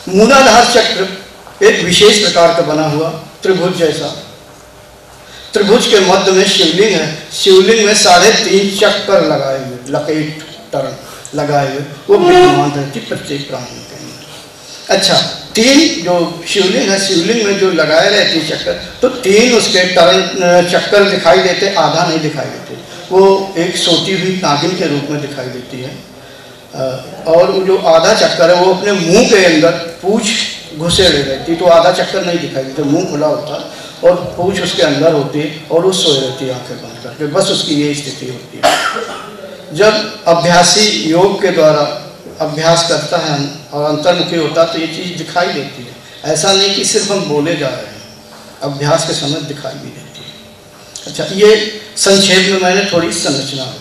मूलाधार चक्र एक विशेष प्रकार का बना हुआ त्रिभुज जैसा, त्रिभुज के मध्य में शिवलिंग है, शिवलिंग में 3.5 चक्कर लगाए हुए, लपेट टर्न लगाए हुए वो विद्यमान रहती प्रत्येक प्राणी के अंदर। अच्छा, 3 जो शिवलिंग है, शिवलिंग में जो लगाए रहती चक्कर, तो 3 उसके टर्न चक्कर दिखाई देते, आधा नहीं दिखाई देते, वो एक सोती हुई नागिन के रूप में दिखाई देती है। और वो जो आधा चक्कर है वो अपने मुंह के अंदर पूंछ घुसेड़े रहती, तो आधा चक्कर नहीं दिखाई देता, मुंह खुला होता और पूंछ उसके अंदर होती और वो सोए रहती है आंखें बंद करके, बस उसकी ये स्थिति होती है। जब अभ्यासी योग के द्वारा अभ्यास करता है और अंतर्मुखी होता है तो ये चीज़ दिखाई देती है। ऐसा नहीं कि सिर्फ हम बोले जा रहे हैं, अभ्यास के समय दिखाई भी देती है। अच्छा, ये संक्षेप में मैंने थोड़ी संरचना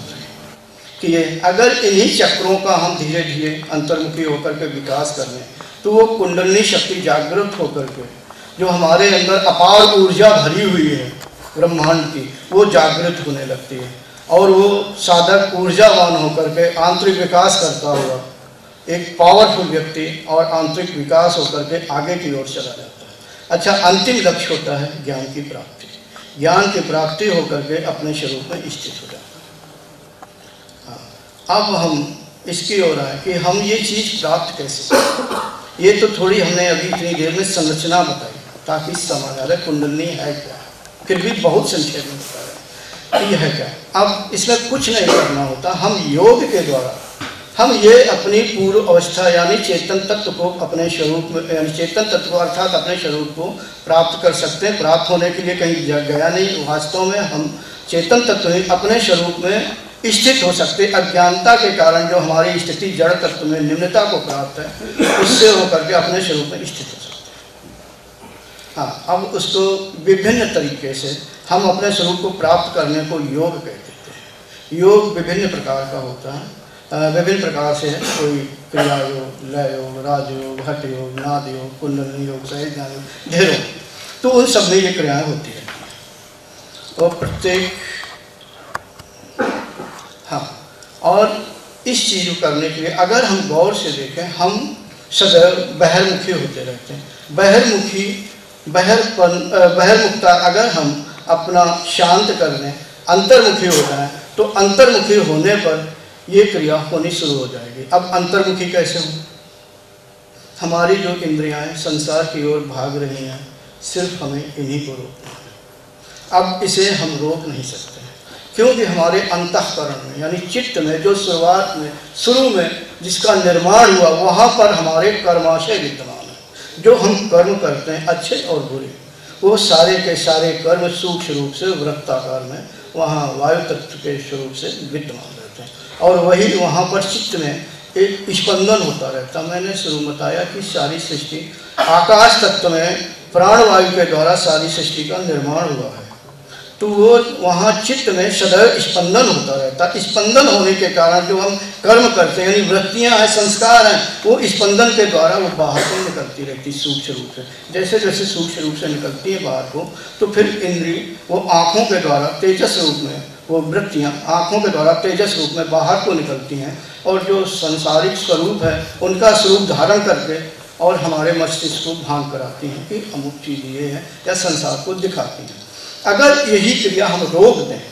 कि ये अगर इन्हीं चक्रों का हम धीरे धीरे अंतर्मुखी होकर के विकास कर लें तो वो कुंडलिनी शक्ति जागृत होकर के जो हमारे अंदर अपार ऊर्जा भरी हुई है ब्रह्मांड की, वो जागृत होने लगती है और वो साधक ऊर्जावान होकर के आंतरिक विकास करता हुआ एक पावरफुल व्यक्ति और आंतरिक विकास होकर के आगे की ओर चला जाता है। अच्छा, अंतिम लक्ष्य होता है ज्ञान की प्राप्ति, ज्ञान की प्राप्ति होकर के अपने स्वरूप में स्थित हो जाता है। अब हम इसकी ओर आए कि हम ये चीज़ प्राप्त कैसे करें। ये तो थोड़ी हमने अभी इतनी देर में संरचना बताई ताकि समझ आ रहा कुंडलिनी है क्या, फिर भी बहुत संक्षेप में बता रहे हैं कि यह है क्या। अब इसमें कुछ नहीं करना होता, हम योग के द्वारा हम ये अपनी पूर्व अवस्था यानी चेतन तत्व को अपने स्वरूप में, यानी चेतन तत्व को अर्थात अपने स्वरूप को प्राप्त कर सकते हैं। प्राप्त होने के लिए कहीं गया नहीं, वास्तव में हम चेतन तत्व में अपने स्वरूप में स्थित हो सकते। अज्ञानता के कारण जो हमारी स्थिति जड़ तत्व में निम्नता को प्राप्त है, उससे होकर के अपने स्वरूप में स्थित हो सकते हैं। हाँ, अब उसको विभिन्न तरीके से हम अपने स्वरूप को प्राप्त करने को योग कहते हैं। योग विभिन्न प्रकार का होता है, विभिन्न प्रकार से है, कोई क्रिया योग, लय योग, राजयोग, हठ योग, नाद योग, कुंडलिनी योग, सहज ज्ञान योग, ढेरों। तो उन सब में ये क्रियाएँ होती रहती हैं और प्रत्येक और इस चीज़ को करने के लिए अगर हम गौर से देखें, हम सदैव बहिर्मुखी होते रहते हैं। बहिर्मुखता अगर हम अपना शांत कर लें, अंतर्मुखी हो जाए, तो अंतर्मुखी होने पर ये क्रिया होनी शुरू हो जाएगी। अब अंतर्मुखी कैसे हो? हमारी जो इंद्रियां संसार की ओर भाग रही हैं, सिर्फ हमें इन्हीं को रोकना है। अब इसे हम रोक नहीं सकते क्योंकि हमारे अंतःकरण में यानी चित्त में जो शुरू में जिसका निर्माण हुआ, वहाँ पर हमारे कर्माशय विद्यमान है। जो हम कर्म करते हैं अच्छे और बुरे, वो सारे के सारे कर्म सूक्ष्म रूप से वृत्ताकार में वहाँ वायु तत्व के स्वरूप से विद्यमान रहते हैं और वही वहाँ पर चित्त में एक स्पंदन होता रहता। मैंने शुरू में बताया कि सारी सृष्टि आकाश तत्व में प्राणवायु के द्वारा सारी सृष्टि का निर्माण हुआ है, तो वो वहाँ चित्त में सदैव स्पंदन होता रहता। स्पंदन होने के कारण जो हम कर्म करते हैं यानी वृत्तियाँ हैं, संस्कार हैं, वो स्पंदन के द्वारा वो बाहर को निकलती रहती सूक्ष्म रूप से। जैसे जैसे सूक्ष्म रूप से निकलती है बाहर को, तो फिर इंद्रिय वो आँखों के द्वारा तेजस रूप में, वो वृत्तियाँ आँखों के द्वारा तेजस रूप में बाहर को निकलती हैं और जो संसारिक स्वरूप है उनका स्वरूप धारण करके और हमारे मस्तिष्क को भान कराती हैं कि अमुक चीज़ ये है या संसार को दिखाती हैं। अगर यही क्रिया हम रोक दें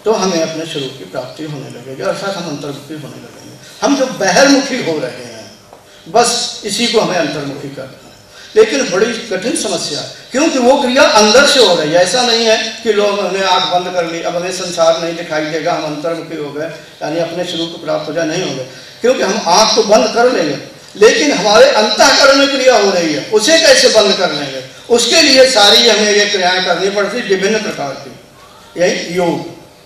तो हमें अपने स्वरूप की प्राप्ति होने लगेगी, अर्थात हम अंतर्मुखी होने लगेंगे। हम जो बहिर्मुखी हो रहे हैं, बस इसी को हमें अंतर्मुखी करना है। लेकिन बड़ी कठिन समस्या है, क्योंकि वो क्रिया अंदर से हो रही है। ऐसा नहीं है कि लोग हमने आँख बंद कर ली, अब हमें संसार नहीं दिखाई देगा, हम अंतर्मुखी हो गए, यानी अपने स्वरूप को प्राप्त हो जाए, नहीं हो गए। क्योंकि हम आँख को बंद कर लेंगे, लेकिन हमारे अंतःकरण में क्रिया हो रही है, उसे कैसे बंद कर लेंगे? उसके लिए सारी हमें ये क्रियाएँ करनी पड़ती, विभिन्न प्रकार की। यही योग,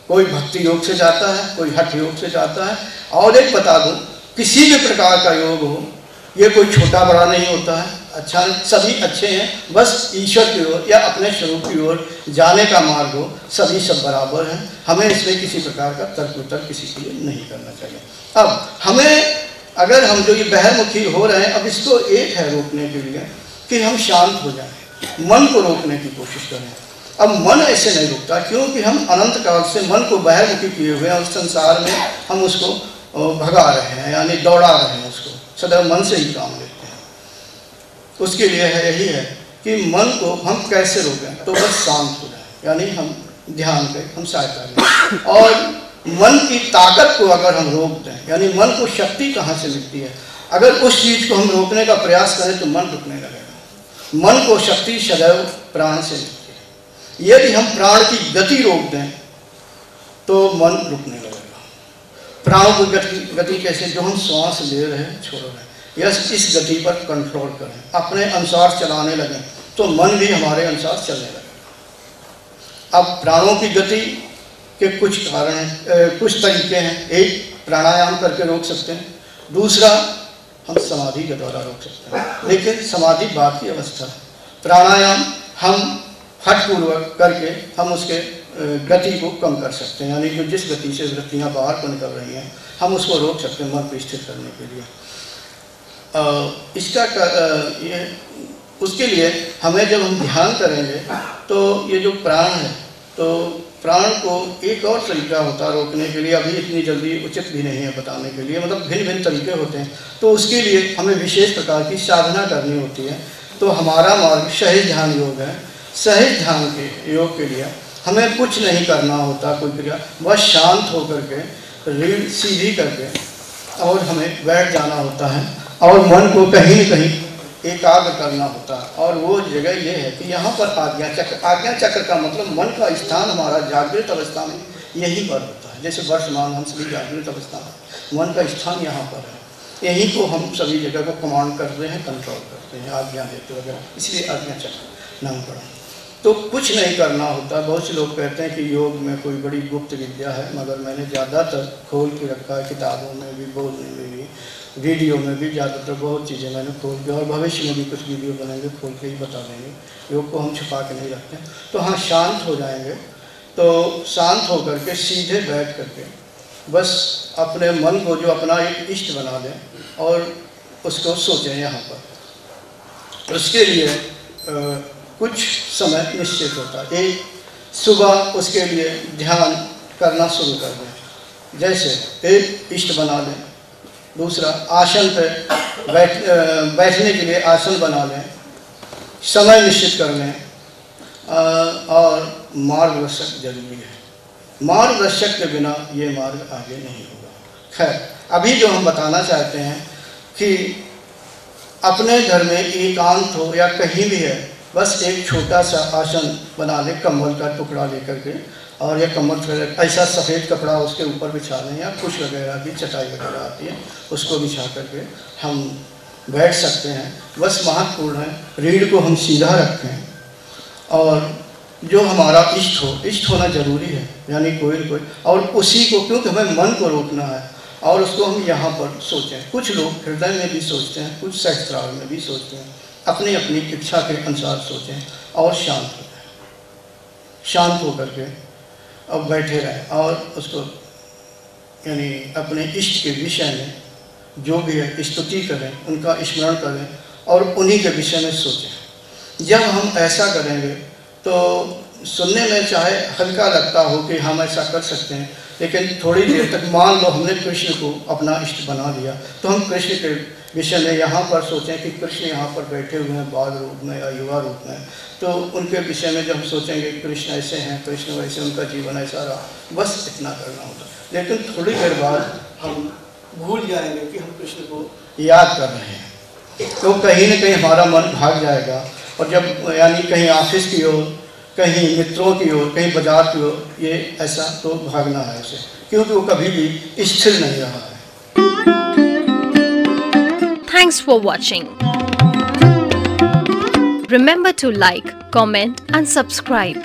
कोई भक्ति योग से जाता है, कोई हठ योग से जाता है। और एक बता दूँ, किसी भी प्रकार का योग हो, ये कोई छोटा बड़ा नहीं होता है, अच्छा सभी अच्छे हैं, बस ईश्वर की ओर या अपने स्वरूप की ओर जाने का मार्ग हो, सभी सब बराबर हैं। हमें इसमें किसी प्रकार का तर्क वितर्क किसी के लिए नहीं करना चाहिए। अब हमें, अगर हम जो ये बहिर्मुखी हो रहे हैं, अब इसको एक है रोकने के लिए कि हम शांत हो जाएं, मन को रोकने की कोशिश करें। अब मन ऐसे नहीं रुकता, क्योंकि हम अनंत काल से मन को बहिर्मुखी किए हुए हैं, और संसार में हम उसको भगा रहे हैं, यानी दौड़ा रहे हैं, उसको सदैव मन से ही काम लेते हैं। उसके लिए है यही है कि मन को हम कैसे रोकें, तो बस शांत हो जाए, यानी हम ध्यान करें, हम सहायता लें। और मन की ताकत को अगर हम रोक दें, यानी मन को शक्ति कहाँ से मिलती है, अगर उस चीज़ को हम रोकने का प्रयास करें तो मन रुकने लगेगा। मन को शक्ति सदैव प्राण से मिलती है। यदि हम प्राण की गति रोक दें तो मन रुकने लगेगा। प्राणों की गति कैसे? जो हम श्वास ले रहे हैं, छोड़ रहे हैं, यस, इस गति पर कंट्रोल करें, अपने अनुसार चलाने लगें, तो मन भी हमारे अनुसार चलने लगेगा। अब प्राणों की गति के कुछ कारण हैं, कुछ तरीके हैं। एक, प्राणायाम करके रोक सकते हैं। दूसरा, हम समाधि के द्वारा रोक सकते हैं, लेकिन समाधि बाद की अवस्था है। प्राणायाम हम हठपूर्वक करके हम उसके गति को कम कर सकते हैं, यानी जो जिस गति से वृत्तियाँ बाहर को निकल रही हैं, हम उसको रोक सकते हैं मन को स्थिर करने के लिए। ये उसके लिए हमें, जब हम ध्यान करेंगे तो ये जो प्राण है, तो प्राण को एक और तरीका होता है रोकने के लिए, अभी इतनी जल्दी उचित भी नहीं है बताने के लिए, मतलब भिन्न भिन्न तरीके होते हैं। तो उसके लिए हमें विशेष प्रकार की साधना करनी होती है। तो हमारा मार्ग सहज ध्यान योग है। सहज ध्यान के योग के लिए हमें कुछ नहीं करना होता, कोई क्रिया, बस शांत होकर के रीढ़ सीधी करके और हमें बैठ जाना होता है, और मन को कहीं न कहीं एकाग्र करना होता है। और वो जगह ये है कि यहाँ पर आज्ञा चक्र, आज्ञा चक्र का मतलब मन का स्थान हमारा जागृत अवस्था में यहीं पर होता है। जैसे वर्तमान हम सभी जागृत अवस्था में, मन का स्थान यहाँ पर है, यहीं को हम सभी जगह को कमांड करते हैं, कंट्रोल करते हैं, आज्ञा देते वगैरह, इसलिए आज्ञा चक्र नाम पड़ा। तो कुछ नहीं करना होता। बहुत से लोग कहते हैं कि योग में कोई बड़ी गुप्त विद्या है, मगर मैंने ज़्यादातर खोल के रखा है, किताबों में भी, बोलने में भी, वीडियो में भी, ज़्यादातर बहुत चीज़ें मैंने खोल के, और भविष्य में भी कुछ वीडियो बनेंगे खोल के ही बता देंगे। योग को हम छुपा के नहीं रखते। तो हाँ, शांत हो जाएंगे, तो शांत होकर के सीधे बैठ करके बस अपने मन को जो अपना एक इष्ट बना दें और उसको सोचें यहाँ पर। उसके लिए कुछ समय निश्चित होता है। एक, सुबह उसके लिए ध्यान करना शुरू कर दें, जैसे एक इष्ट बना लें। दूसरा, आसन पे बैठने के लिए आसन बना लें, समय निश्चित कर लें, और मार्गदर्शक जरूरी है। मार्गदर्शक के बिना ये मार्ग आगे नहीं होगा। खैर, अभी जो हम बताना चाहते हैं कि अपने घर में एकांत हो या कहीं भी है, बस एक छोटा सा आसन बना ले, कंबल का टुकड़ा लेकर के, और यह कंबल ऐसा सफ़ेद कपड़ा उसके ऊपर बिछा लें, या कुछ वगैरह की चटाई वगैरह आती है उसको बिछा करके हम बैठ सकते हैं। बस महत्वपूर्ण है, रीढ़ को हम सीधा रखें, और जो हमारा इष्ट हो, इष्ट होना जरूरी है, यानी कोई न कोई, और उसी को, क्योंकि हमें मन को रोकना है, और उसको हम यहाँ पर सोचें। कुछ लोग हृदय में भी सोचते हैं, कुछ सहस्त्रार में भी सोचते हैं, अपनी अपनी इच्छा के अनुसार सोचें और शांत हो जाए। शांत होकर के अब बैठे रहें और उसको, यानी अपने इष्ट के विषय में जो भी है स्तुति करें, उनका स्मरण करें और उन्हीं के विषय में सोचें। जब हम ऐसा करेंगे तो सुनने में चाहे हल्का लगता हो कि हम ऐसा कर सकते हैं, लेकिन थोड़ी देर तक मान लो हमने कृष्ण को अपना इष्ट बना लिया, तो हम कृष्ण के विषय में यहाँ पर सोचें कि कृष्ण यहाँ पर बैठे हुए हैं बाल रूप में या युवा रूप में, तो उनके विषय में जब हम सोचेंगे कृष्ण ऐसे हैं, कृष्ण वैसे, उनका जीवन ऐसा रहा, बस इतना करना होता। लेकिन थोड़ी देर बाद हम भूल जाएंगे कि हम कृष्ण को याद कर रहे हैं, तो कहीं न कहीं हमारा मन भाग जाएगा, और जब यानी कहीं ऑफिस की ओर, कहीं मित्रों की ओर, कहीं बाजार की ओर, ये ऐसा तो भागना है उसे, क्योंकि वो कभी भी स्थिर नहीं रहा है। Thanks for watching. Remember to like, comment and subscribe.